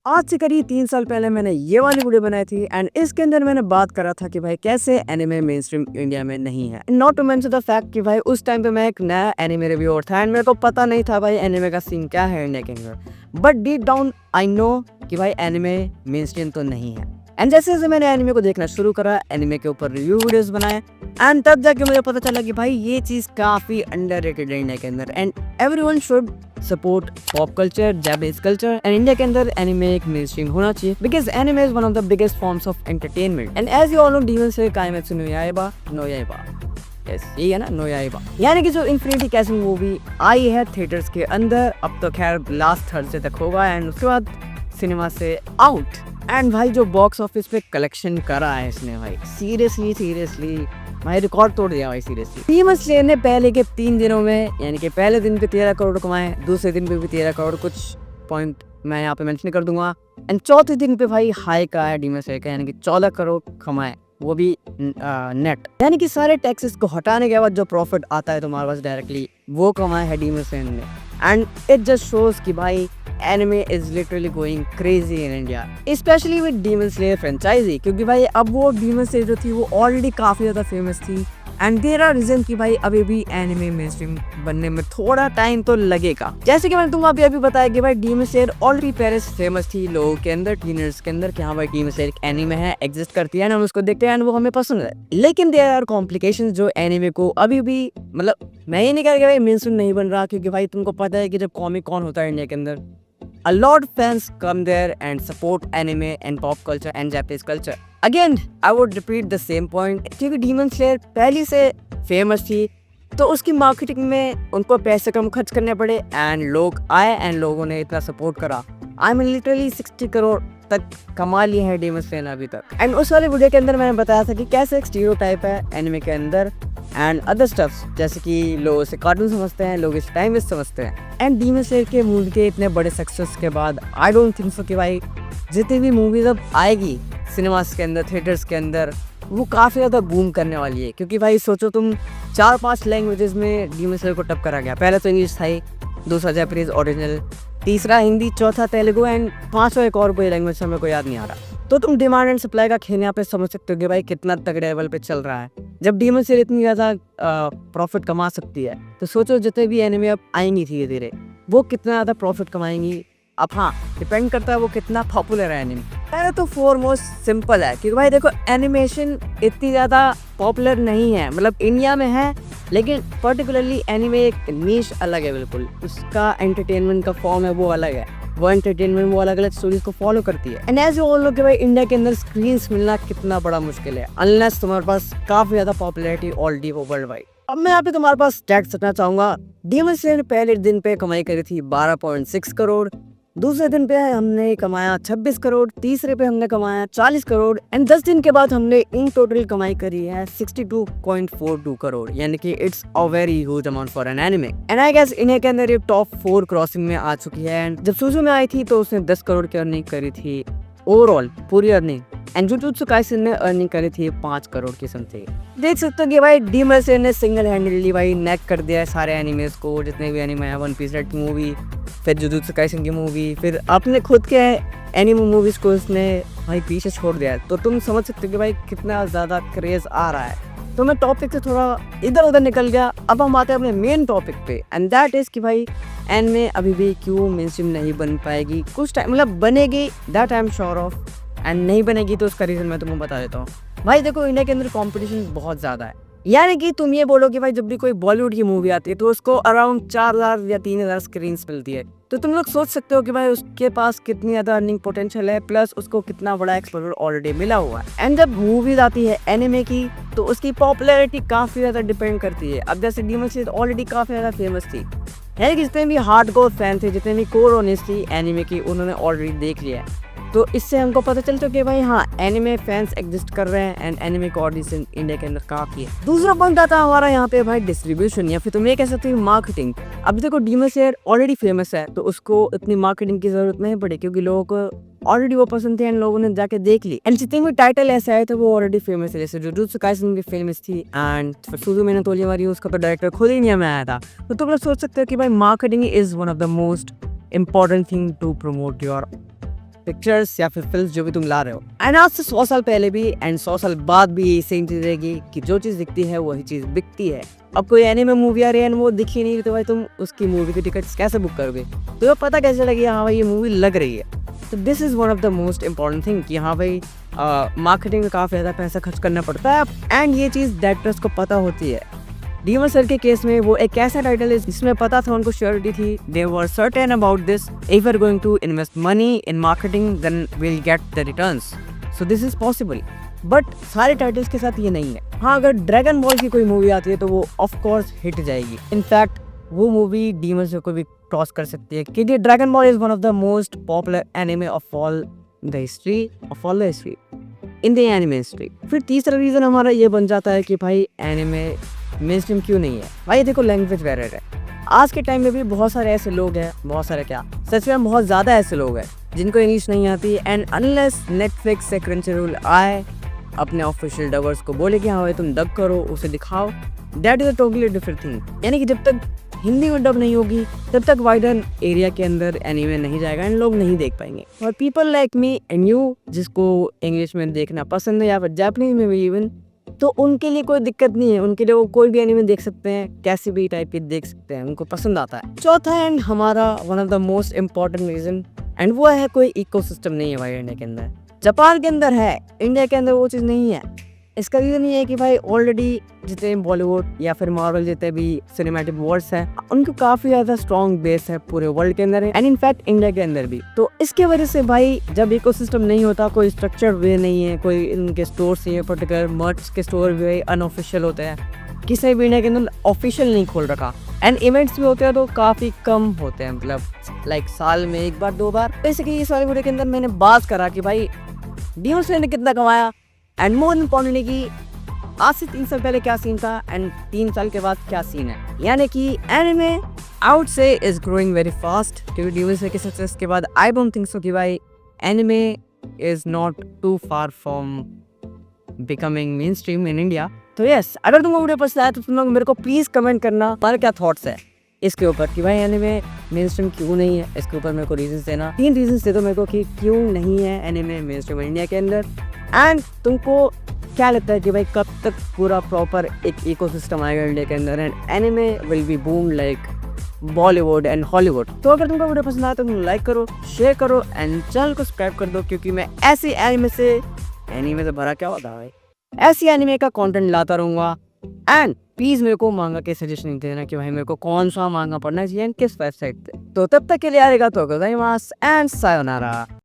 आज से करीब 3 साल पहले मैंने ये वाली वीडियो बनाई थी एंड इसके अंदर मैंने बात करा था कि भाई कैसे एनिमे मेन स्ट्रीम इंडिया में नहीं है। Not to mention the fact कि भाई उस टाइम पे मैं एक नया एनिमे रिव्यूअर था एंड मेरे को पता नहीं था भाई एनिमे का सीन क्या है इंडिया के अंदर। But deep down I know कि भाई एनिमे मेन स्ट्रीम तो नहीं है। एंड जैसे जैसे मैंने एनिमे को देखना शुरू करा, एनिमे के ऊपर रिव्यू वीडियोस बनाए एंड तब जाके मुझे पता चला कि भाई ये चीज़ काफ़ी अंडररेटेड है इंडिया के अंदर and everyone should support pop culture, Japanese culture and India के अंदर एनिमे एक मेन स्ट्रीम होना चाहिए because anime is one of the biggest forms of entertainment and as you all know Demon Slayer Kimetsu no Yaiba no Yaiba, yes यही है ना, no याइबा, यानी कि जो इन्फिनिटी कैसल मूवी आई है थिएटर्स के अंदर, अब तो खैर लास्ट थर्सडे तक होगा एंड उसके बाद सिनेमा से आउट। एंड भाई जो बॉक्स ऑफिस पे कलेक्शन करा है इसने भाई सीरियसली भाई रिकॉर्ड तोड़ दिया भाई सीरियसली। डीमन स्लेयर ने पहले के 3 दिनों में यानी कि पहले दिन पे 13 करोड़ कमाए, दूसरे दिन पे भी 13 करोड़, कुछ पॉइंट मैं यहाँ पे मेंशन कर दूंगा एंड चौथे दिन पे भाई हाई का है डीमन स्लेयर का, यानी कि 14 करोड़ कमाए, वो भी नेट, यानी कि सारे टैक्सेस को हटाने के बाद जो प्रॉफिट आता है तुम्हारे पास डायरेक्टली वो कमाया है डीमन स्लेयर ने। एंड इट जस्ट शोज कि भाई anime is literally going crazy in India, especially with Demon Slayer franchise, क्योंकि भाई अब वो Demon Slayer जो थी वो ऑलरेडी काफ़ी ज़्यादा फेमस थी एंड देयर आर रीजन कि भाई अभी भी एनिमे मेनस्ट्रीम बनने में थोड़ा टाइम तो लगेगा। जैसे कि मैंने तुमको अभी बताया कि भाई डीमन स्लेयर ऑलरेडी पहले से फेमस थी लोगों के अंदर, टीनर्स के अंदर, कि हाँ भाई डीमन स्लेयर एक एनिमे है, एग्जिस्ट करती है, हम उसको देखते हैं एंड वो हमें पसंद है। लेकिन देयर आर कॉम्प्लिकेशंस जो एनिमे को अभी भी, मतलब मैं ये नहीं कह रहा कि भाई मेनस्ट्रीम नहीं बन रहा, क्योंकि भाई तुमको पता है कि जब कॉमिक कॉन होता है इंडिया के अंदर, a lot of fans come there and support anime and pop culture and Japanese culture. Again, I would repeat the same point, क्योंकि Demon Slayer पहले से फेमस थी तो उसकी मार्केटिंग में उनको पैसे कम खर्च करने पड़े एंड लोग आए एंड लोगों ने इतना सपोर्ट करा। आई मीन लिटरली 60 करोड़ तक कमा लिए हैं डीमन स्लेयर अभी तक। एंड उस वाले वीडियो के अंदर मैंने बताया था कि कैसे एक स्टीरियोटाइप है एनिमे के अंदर एंड अदर स्टफ्स, जैसे कि लोग इसे कार्टून समझते हैं, लोग इसे टाइम वेस्ट समझते हैं। एंड डीमन स्लेयर के मूवी के इतने बड़े सक्सेस के बाद आई डोंट थिंक सो कि भाई जितनी भी मूवीज अब आएगी सिनेमास के अंदर, थिएटर्स के अंदर, वो काफ़ी ज़्यादा बूम करने वाली है। क्योंकि भाई सोचो तुम 4-5 लैंग्वेजेस में डीमन स्लेयर को टप करा गया। पहले तो इंग्लिश था ही, दूसरा जापानीज ओरिजिनल, तीसरा हिंदी, चौथा तेलुगु एंड पांचवा एक और कोई लैंग्वेज हमें कोई याद नहीं आ रहा। तो तुम डिमांड एंड सप्लाई का खेल यहाँ पे समझ सकते हो कि भाई कितना तगड़े लेवल पे चल रहा है। जब डीमन स्लेयर इतनी ज़्यादा प्रॉफिट कमा सकती है तो सोचो जितने भी एनिमे अब आएंगी धीरे धीरे वो कितना ज़्यादा प्रॉफिट कमाएंगी। अब हाँ, डिपेंड करता है वो कितना पॉपुलर है एनिमे। पहले तो फॉरमोस्ट सिंपल है क्योंकि भाई देखो एनिमेशन इतनी ज़्यादा पॉपुलर नहीं है, मतलब इंडिया में है लेकिन पर्टिकुलरली एनिमे एक नीश अलग है, बिल्कुल उसका एंटरटेनमेंट का फॉर्म है वो अलग है, वो एंटरटेनमेंट वो अलग अलग स्टोरीज को फॉलो करती है। And as you all know कि भाई इंडिया के अंदर स्क्रीन्स मिलना कितना बड़ा मुश्किल है अनलेस तुम्हारे पास काफ़ी ज़्यादा पॉपुलैरिटी ऑलरेडी हो वर्ल्ड वाइड। अब मैं यहाँ पे तुम्हारे पास स्टैट्स रखना चाहूँगा। डीमन स्लेयर ने पहले दिन पे कमाई करी थी 12.6 करोड़, दूसरे दिन पे हमने कमाया 26 करोड़, तीसरे पे हमने कमाया 40 करोड़ एंड 10 दिन के बाद हमने इन टोटल कमाई करी है 62.42 करोड़, यानी कि it's a very huge amount for an anime. And I guess इन्हें के अंदर ये टॉप 4 क्रॉसिंग में आ चुकी है। एंड जब सुजू में आई थी तो उसने 10 करोड़ की अर्निंग करी थी ओवरऑल पूरी अर्निंग, एंड जुजुत्सु काइसेन ने अर्निंग करी थी 5 करोड़ की समथिंग। देख सकते हो कि भाई डीमन स्लेयर ने सिंगल हैंडली भाई नेक कर दिया है सारे एनिमेस को, जितने भी एनिमे है, वन पीस रेड की मूवी, फिर जुजुत्सु काइसेन की मूवी, फिर अपने खुद के एनिमे मूवीज को उसने भाई पीछे छोड़ दिया है। तो तुम समझ सकते हो कि भाई कितना ज़्यादा क्रेज आ रहा है। तो मैं टॉपिक से थोड़ा इधर उधर निकल गया, अब हम आते हैं अपने मेन टॉपिक पे एंड दैट इज़ कि भाई एनिमे अभी भी क्यों मेनस्ट्रीम नहीं बन पाएगी। कुछ टाइम मतलब बनेगी, that I am sure of, and नहीं बनेगी तो उसका रीज़न मैं तुम्हें बता देता हूँ। भाई देखो इंडिया के अंदर कंपटीशन बहुत ज़्यादा है, यानी कि तुम ये बोलो कि भाई जब भी कोई बॉलीवुड की मूवी आती है तो उसको अराउंड 4000 या 3000 स्क्रीन्स मिलती है। तो तुम लोग सोच सकते हो कि भाई उसके पास कितनी ज़्यादा अर्निंग पोटेंशियल है, प्लस उसको कितना बड़ा एक्सपोजर ऑलरेडी मिला हुआ है। एंड जब मूवीज आती है एनिमे की तो उसकी पॉपुलैरिटी काफ़ी ज़्यादा डिपेंड करती है। अब जैसे डीमन स्लेयर ऑलरेडी काफ़ी ज़्यादा फेमस थी, है कि जितने भी हार्डकोर फैन थे, जितने भी कोर ऑनेस्ट थी एनिमे की, उन्होंने ऑलरेडी देख लिया है। तो इससे हमको पता चलता है कि भाई हाँ एनिमे फैंस एग्जिस्ट कर रहे हैं एंड एनिमे का ऑडियंस इंडिया के अंदर काफ़ी है। दूसरा पॉइंट आता है हमारा यहाँ पे भाई डिस्ट्रीब्यूशन, या फिर तुम ये कह सकते हो मार्केटिंग। अब देखो डीमन स्लेयर ऑलरेडी फेमस है तो उसको इतनी मार्केटिंग की जरूरत नहीं पड़ी क्योंकि लोगों को ऑलरेडी वो पसंद थी एंड लोगों ने जाके देख ली। एंड जितने भी टाइटल ऐसे आए थे वो ऑलरेडी फेमस है, जैसे जुजुत्सु काइसेन भी फेमस थी एंड सुजू मेनो तोलियावारी उसका तो डायरेक्टर खुद ही इंडिया में आया था। तो तुम लोग सोच सकते हो कि भाई marketing is one of the most important thing to promote your pictures या फिर फिल्म जो भी तुम ला रहे हो। एंड आज से 100 साल पहले भी एंड 100 साल बाद भी ये सेम चीज रहेगी कि जो चीज दिखती है वही चीज बिकती है। अब कोई एनीमे मूवी आ रही है एंड वो दिखी नहीं तो भाई तुम उसकी मूवी की टिकट्स कैसे बुक करोगे? तो ये पता कैसे लगेगी हाँ भाई ये मूवी लग रही है? तो this is one of the most important thing कि हाँ भाई मार्केटिंग में काफ़ी ज़्यादा पैसा खर्च करना पड़ता है एंड ये चीज़ डायरेक्टर्स को पता होती है। डीमन सर के केस में वो एक ऐसा टाइटल है जिसमें पता था, उनको श्योरिटी थी, they were certain about this, if we are going to invest money in marketing then we will get the returns, so this is possible. But सारे टाइटल्स के साथ ये नहीं है। हाँ, अगर ड्रैगन बॉल की कोई मूवी आती है तो वो ऑफ कोर्स हिट जाएगी। इनफैक्ट वो मूवी डीमन सर को भी क्रॉस कर सकती है क्योंकि dragon ball is one of the most popular anime of all the history in the anime history. फिर तीसरा रीज़न हमारा ये बन जाता है कि भाई एनिमे मेनस्ट्रीम क्यों नहीं है? भाई देखो, लैंग्वेज बैरियर है। आज के टाइम में भी बहुत सारे ऐसे लोग हैं, बहुत सारे क्या सच में बहुत ज़्यादा ऐसे लोग हैं जिनको इंग्लिश नहीं आती एंड अनलेस नेटफ्लिक्स से क्रंचीरोल आए अपने ऑफिशियल डबर्स को बोले कि हाँ भाई तुम डब करो, उसे दिखाओ, that is a totally different thing. यानी कि जब तक हिंदी में डब नहीं होगी तब तक वाइडर एरिया के अंदर एनीमे नहीं जाएगा एंड लोग नहीं देख पाएंगे। और people like me and you जिसको इंग्लिश में देखना पसंद है या फिर जापानीज में भी इवन, तो उनके लिए कोई दिक्कत नहीं है। उनके लिए वो कोई भी एनीमे देख सकते हैं, कैसे भी टाइप के देख सकते हैं, उनको पसंद आता है। चौथा एंड हमारा one of the most important reason and वो है कोई इकोसिस्टम नहीं है भाई इंडिया के अंदर। जापान के अंदर है, इंडिया के अंदर वो चीज़ नहीं है। इसका रीज़न ये है कि भाई ऑलरेडी जितने बॉलीवुड या फिर मार्वल जितने भी सिनेमैटिक वर्ल्ड्स हैं उनको काफ़ी ज़्यादा स्ट्रॉन्ग बेस है पूरे वर्ल्ड के अंदर एंड इनफैक्ट इंडिया के अंदर भी। तो इसके वजह से भाई जब इकोसिस्टम नहीं होता, कोई स्ट्रक्चर्ड वे नहीं है, कोई इनके स्टोर्स नहीं है, पर्टिकुलर मर्च के स्टोर भी अनऑफिशियल होते हैं, किसी भी इंडिया के अंदर ऑफिशियल नहीं खोल रखा एंड इवेंट्स भी होते हैं तो काफ़ी कम होते हैं, मतलब लाइक साल में एक बार दो बार। बेसिकली इस वाले वीडियो के अंदर मैंने बात करा कि भाई डीमन स्लेयर ने कितना कमाया एंड मोर इम्पॉर्टेंटली कि आज से 3 साल पहले क्या सीन था एंड 3 साल के बाद क्या सीन है। यानी कि anime I would say is growing very fast क्योंकि डीमन स्लेयर के सक्सेस के बाद आई डोंट थिंक सो कि भाई anime is not too far from becoming mainstream in India. तो यस, अगर तुमको वीडियो पसंद आया तो तुम लोग मेरे को प्लीज़ कमेंट करना तुम्हारे क्या थॉट्स है इसके ऊपर कि भाई एनिमे मेन स्ट्रीम क्यों नहीं है। इसके ऊपर मेरे को रीजंस देना, 3 रीजंस दे दो मेरे को कि क्यों नहीं है एनिमे मेन स्ट्रीम इंडिया के अंदर। एंड तुमको क्या लगता है कि भाई कब तक पूरा प्रॉपर एक इकोसिस्टम आएगा इंडिया के अंदर and anime will be boom like Bollywood and Hollywood? तो अगर तुमको वीडियो पसंद आया तो तुम लाइक करो, शेयर करो एंड चैनल को सब्सक्राइब कर दो क्योंकि मैं ऐसी एनिमे से भरा क्या होता है भाई, ऐसी एनिमे का कंटेंट लाता रहूँगा। एंड प्लीज़ मेरे को मांगा के सजेशन देना कि भाई मेरे को कौन सा मांगा पढ़ना चाहिए एंड किस वेबसाइट पे। तो तब तक के लिए आएगा तो गोजाइमास एंड सायोनारा।